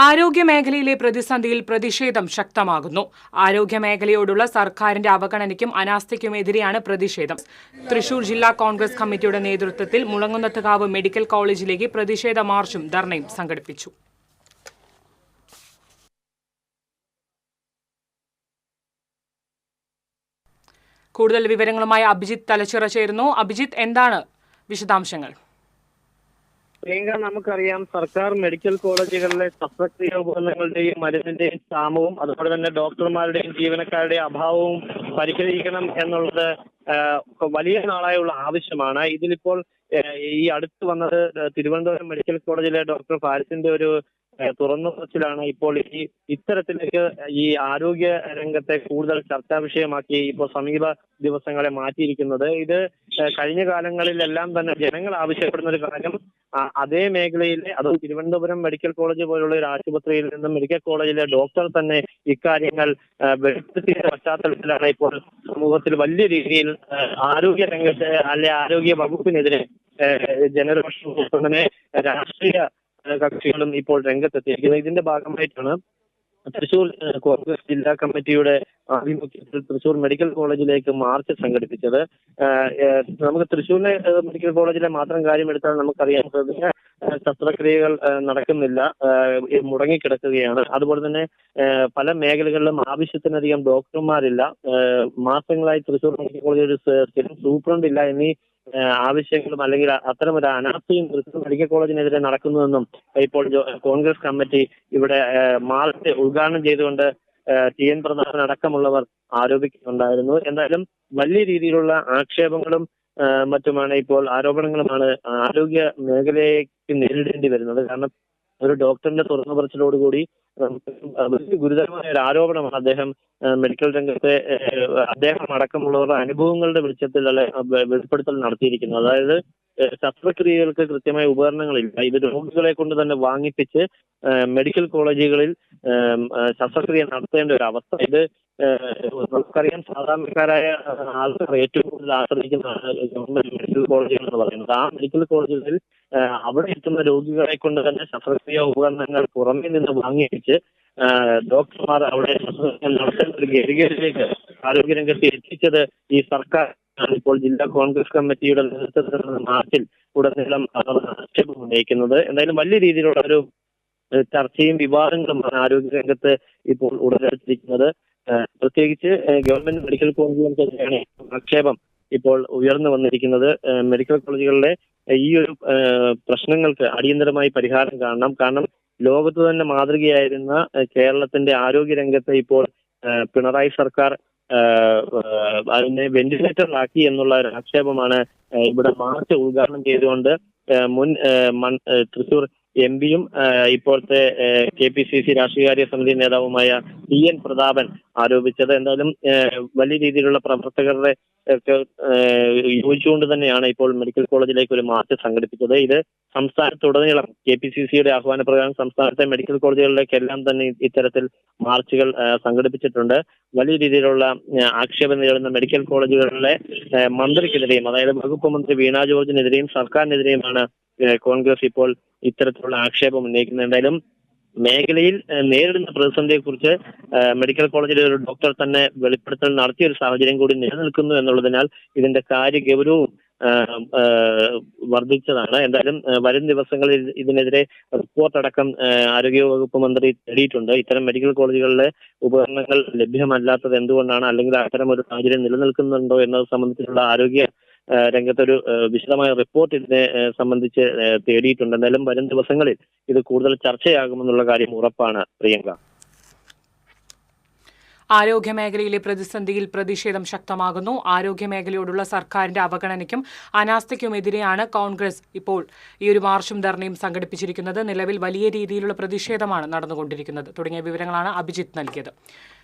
ആരോഗ്യ മേഖലയിലെ പ്രതിസന്ധിയിൽ പ്രതിഷേധം ശക്തമാകുന്നു. ആരോഗ്യ മേഖലയോടുള്ള സർക്കാരിന്റെ അവഗണനയ്ക്കും അനാസ്ഥയ്ക്കുമെതിരെയാണ് പ്രതിഷേധം. തൃശൂർ ജില്ലാ കോൺഗ്രസ് കമ്മിറ്റിയുടെ നേതൃത്വത്തിൽ മുളങ്ങുന്നത്തുകാവ് മെഡിക്കൽ കോളേജിലേക്ക് പ്രതിഷേധ മാർച്ചും ധർണയും സംഘടിപ്പിച്ചു. കൂടുതൽ വിവരങ്ങളുമായി അഭിജിത്ത് തലച്ചിറ ചേരുന്നു. അഭിജിത്ത്, എന്താണ് വിശദാംശങ്ങൾ? പ്രിയങ്ക, നമുക്കറിയാം സർക്കാർ മെഡിക്കൽ കോളേജുകളിലെ ശസ്ത്രക്രിയ ഉപകരണങ്ങളുടെയും മരുന്നിന്റെയും ക്ഷാമവും അതുപോലെ തന്നെ ഡോക്ടർമാരുടെയും ജീവനക്കാരുടെയും അഭാവവും പരിഹരിക്കണം എന്നുള്ളത് വലിയ നാളായുള്ള ആവശ്യമാണ്. ഇതിലിപ്പോൾ ഈ അടുത്ത് വന്നത് തിരുവനന്തപുരം മെഡിക്കൽ കോളേജിലെ ഡോക്ടർ ഫാരിസിന്റെ ഒരു തുറന്നു പറച്ചിലാണ് ഇപ്പോൾ ഇത്തരത്തിലേക്ക് ഈ ആരോഗ്യ രംഗത്തെ കൂടുതൽ ചർച്ചാ വിഷയമാക്കി ഇപ്പോൾ സമീപ ദിവസങ്ങളെ മാറ്റിയിരിക്കുന്നത്. ഇത് കഴിഞ്ഞ കാലങ്ങളിലെല്ലാം തന്നെ ജനങ്ങൾ ആവശ്യപ്പെടുന്ന ഒരു കാര്യം അതേ മേഖലയിലെ അതും തിരുവനന്തപുരം മെഡിക്കൽ കോളേജ് പോലുള്ള ഒരു ആശുപത്രിയിൽ നിന്നും മെഡിക്കൽ കോളേജിലെ ഡോക്ടർ തന്നെ ഇക്കാര്യങ്ങൾ വെളിപ്പെടുത്തിയ പശ്ചാത്തലത്തിലാണ് ഇപ്പോൾ സമൂഹത്തിൽ വലിയ രീതിയിൽ ആരോഗ്യ രംഗത്തെ അല്ലെ ആരോഗ്യ വകുപ്പിനെതിരെ ജനരോഷം തന്നെ രാഷ്ട്രീയ കക്ഷികളും ഇപ്പോൾ രംഗത്തെത്തിയിരിക്കുന്നത്. ഇതിന്റെ ഭാഗമായിട്ടാണ് തൃശൂർ കോൺഗ്രസ് ജില്ലാ കമ്മിറ്റിയുടെ ആഭിമുഖ്യത്തിൽ തൃശൂർ മെഡിക്കൽ കോളേജിലേക്ക് മാർച്ച് സംഘടിപ്പിച്ചത്. നമുക്ക് തൃശൂരിലെ മെഡിക്കൽ കോളേജിലെ മാത്രം കാര്യം എടുത്താൽ നമുക്കറിയാം, ശസ്ത്രക്രിയകൾ നടക്കുന്നില്ല, മുടങ്ങിക്കിടക്കുകയാണ്. അതുപോലെ തന്നെ പല മേഖലകളിലും ആവശ്യത്തിനധികം ഡോക്ടർമാരില്ല, മാസങ്ങളായി തൃശൂർ മെഡിക്കൽ കോളേജിൽ ഒരു സ്ഥിരം സൂപ്രണ്ട് ഇല്ല എന്നീ ആവശ്യങ്ങളും അല്ലെങ്കിൽ അത്തരമൊരു അനാസ്ഥയും തൃശൂർ മെഡിക്കൽ കോളേജിനെതിരെ നടക്കുന്നുവെന്നും ഇപ്പോൾ കോൺഗ്രസ് കമ്മിറ്റി ഇവിടെ മാർച്ച് ഉദ്ഘാടനം ചെയ്തുകൊണ്ട് TN പ്രതാപൻ അടക്കമുള്ളവർ ആരോപിക്കുന്നുണ്ടായിരുന്നു. എന്തായാലും വലിയ രീതിയിലുള്ള ആക്ഷേപങ്ങളും മറ്റുമാണ് ഇപ്പോൾ ആരോപണങ്ങളുമാണ് ആരോഗ്യ മേഖലയ്ക്ക് നേരിടേണ്ടി വരുന്നത്. കാരണം ഒരു ഡോക്ടറിന്റെ തുറന്നു പറച്ചിലോടുകൂടി ഗുരുതരമായ ഒരു ആരോപണമാണ് അദ്ദേഹം മെഡിക്കൽ രംഗത്തെ അദ്ദേഹം അടക്കമുള്ളവരുടെ അനുഭവങ്ങളുടെ വെളിപ്പെടുത്തൽ നടത്തിയിരിക്കുന്നത്. അതായത് ശസ്ത്രക്രിയകൾക്ക് കൃത്യമായ ഉപകരണങ്ങളില്ല, ഇത് രോഗികളെ കൊണ്ട് തന്നെ വാങ്ങിപ്പിച്ച് മെഡിക്കൽ കോളേജുകളിൽ ശസ്ത്രക്രിയ നടത്തേണ്ട ഒരു അവസ്ഥ. ഇത് നമുക്കറിയാം, സാധാരണക്കാരായ ആൾക്കാർ ഏറ്റവും കൂടുതൽ ആശ്രയിക്കുന്നതാണ് ഗവൺമെന്റ് മെഡിക്കൽ കോളേജുകൾ എന്ന് പറയുന്നത്. ആ മെഡിക്കൽ കോളേജുകളിൽ അവിടെ എത്തുന്ന രോഗികളെ കൊണ്ട് തന്നെ ശസ്ത്രക്രിയ ഉപകരണങ്ങൾ പുറമേ നിന്ന് വാങ്ങിപ്പിച്ച് ഡോക്ടർമാർ അവിടെ ശസ്ത്രക്രിയ നടത്തേണ്ട ഒരു ഗതികേടിലേക്ക് ആരോഗ്യരംഗത്ത് എത്തിച്ചത് ഈ സർക്കാർ. ഇപ്പോൾ ജില്ലാ കോൺഗ്രസ് കമ്മിറ്റിയുടെ നേതൃത്വത്തിലുള്ള മാർച്ചിൽ ഉടനീളം ആക്ഷേപം ഉന്നയിക്കുന്നത്. എന്തായാലും വലിയ രീതിയിലുള്ള ഒരു ചർച്ചയും വിവാദങ്ങളുമാണ് ആരോഗ്യരംഗത്ത് ഇപ്പോൾ ഉടലെടുത്തിരിക്കുന്നത്. പ്രത്യേകിച്ച് ഗവൺമെന്റ് മെഡിക്കൽ കോളേജുകൾക്കെതിരെയാണ് ആക്ഷേപം ഇപ്പോൾ ഉയർന്നു വന്നിരിക്കുന്നത്. മെഡിക്കൽ കോളേജുകളിലെ ഈ ഒരു പ്രശ്നങ്ങൾക്ക് അടിയന്തരമായി പരിഹാരം കാണണം. കാരണം ലോകത്ത് തന്നെ മാതൃകയായിരുന്ന കേരളത്തിന്റെ ആരോഗ്യരംഗത്തെ ഇപ്പോൾ പിണറായി സർക്കാർ അതിനെ വെന്റിലേറ്ററിലാക്കി എന്നുള്ള ഒരു ആക്ഷേപമാണ് ഇവിടെ മാർച്ച് ഉദ്ഘാടനം ചെയ്തുകൊണ്ട് മുൻ തൃശൂർ MP-യും ഇപ്പോഴത്തെ KPCC രാഷ്ട്രീയകാര്യ സമിതി നേതാവുമായ TN പ്രതാപൻ ആരോപിച്ചത്. എന്തായാലും വലിയ രീതിയിലുള്ള പ്രവർത്തകരുടെ യോജിച്ചുകൊണ്ട് തന്നെയാണ് ഇപ്പോൾ മെഡിക്കൽ കോളേജിലേക്ക് ഒരു മാർച്ച് സംഘടിപ്പിച്ചത്. ഇത് സംസ്ഥാനത്തുടനീളം KPCC-യുടെ ആഹ്വാനപ്രകാരം സംസ്ഥാനത്തെ മെഡിക്കൽ കോളേജുകളിലേക്കെല്ലാം തന്നെ ഇത്തരത്തിൽ മാർച്ചുകൾ സംഘടിപ്പിച്ചിട്ടുണ്ട്. വലിയ രീതിയിലുള്ള ആക്ഷേപം നേരിടുന്ന മെഡിക്കൽ കോളേജുകളിലെ മന്ത്രിക്കെതിരെയും, അതായത് വകുപ്പ് മന്ത്രി വീണ ജോർജിനെതിരെയും സർക്കാരിനെതിരെയുമാണ് കോൺഗ്രസ് ഇപ്പോൾ ഇത്തരത്തിലുള്ള ആക്ഷേപം ഉന്നയിക്കുന്നത്. എന്തായാലും മേഖലയിൽ നേരിടുന്ന പ്രതിസന്ധിയെക്കുറിച്ച് മെഡിക്കൽ കോളേജിലെ ഒരു ഡോക്ടർ തന്നെ വെളിപ്പെടുത്തൽ നടത്തിയ ഒരു സാഹചര്യം കൂടി നിലനിൽക്കുന്നു എന്നുള്ളതിനാൽ ഇതിന്റെ കാര്യഗൗരവവും വർദ്ധിച്ചതാണ്. എന്തായാലും വരും ദിവസങ്ങളിൽ ഇതിനെതിരെ റിപ്പോർട്ടടക്കം ആരോഗ്യവകുപ്പ് മന്ത്രി തേടിയിട്ടുണ്ട്. ഇത്തരം മെഡിക്കൽ കോളേജുകളിലെ ഉപകരണങ്ങൾ ലഭ്യമല്ലാത്തത് എന്തുകൊണ്ടാണ്, അല്ലെങ്കിൽ അത്തരം ഒരു സാഹചര്യം നിലനിൽക്കുന്നുണ്ടോ എന്നത് സംബന്ധിച്ചുള്ള ആരോഗ്യ രംഗത്തൊരു വിശദമായ റിപ്പോർട്ട് ഇതിനെ സംബന്ധിച്ച് തേടിയിട്ടുണ്ട്. എന്തായാലും വരും ദിവസങ്ങളിൽ ഇത് കൂടുതൽ ചർച്ചയാകുമെന്നുള്ള കാര്യം ഉറപ്പാണ്. പ്രിയങ്ക, ആരോഗ്യ മേഖലയിലെ പ്രതിസന്ധിയിൽ പ്രതിഷേധം ശക്തമാകുന്നു. ആരോഗ്യ മേഖലയോടുള്ള സർക്കാരിന്റെ അവഗണനയ്ക്കും അനാസ്ഥയ്ക്കുമെതിരെയാണ് കോൺഗ്രസ് ഇപ്പോൾ ഈ ഒരു മാർച്ചും ധർണയും സംഘടിപ്പിച്ചിരിക്കുന്നത്. നിലവിൽ വലിയ രീതിയിലുള്ള പ്രതിഷേധമാണ് നടന്നുകൊണ്ടിരിക്കുന്നത്. തുടങ്ങിയ വിവരങ്ങളാണ് അഭിജിത്ത് നൽകിയത്.